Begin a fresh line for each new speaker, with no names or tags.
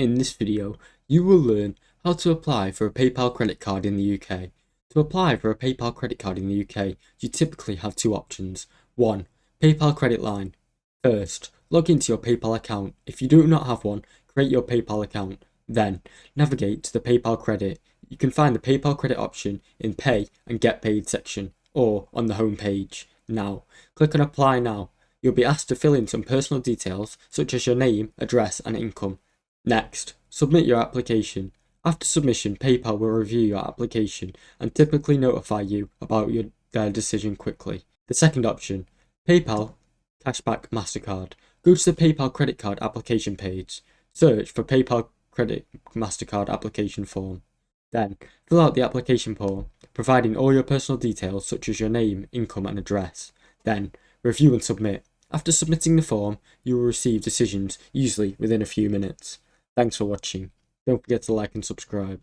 In this video, you will learn how to apply for a PayPal credit card in the UK. To apply for a PayPal credit card in the UK, you typically have two options. 1. PayPal credit line. First, log into your PayPal account. If you do not have one, create your PayPal account. Then, navigate to the PayPal credit. You can find the PayPal credit option in Pay and Get Paid section, or on the home page. Now, click on Apply Now. You'll be asked to fill in some personal details such as your name, address and income. Next, submit your application. After submission, PayPal will review your application and typically notify you about their decision quickly. The second option, PayPal Cashback MasterCard. Go to the PayPal credit card application page. Search for PayPal Credit MasterCard application form. Then, fill out the application form, providing all your personal details such as your name, income and address. Then, review and submit. After submitting the form, you will receive decisions, usually within a few minutes. Thanks for watching. Don't forget to like and subscribe.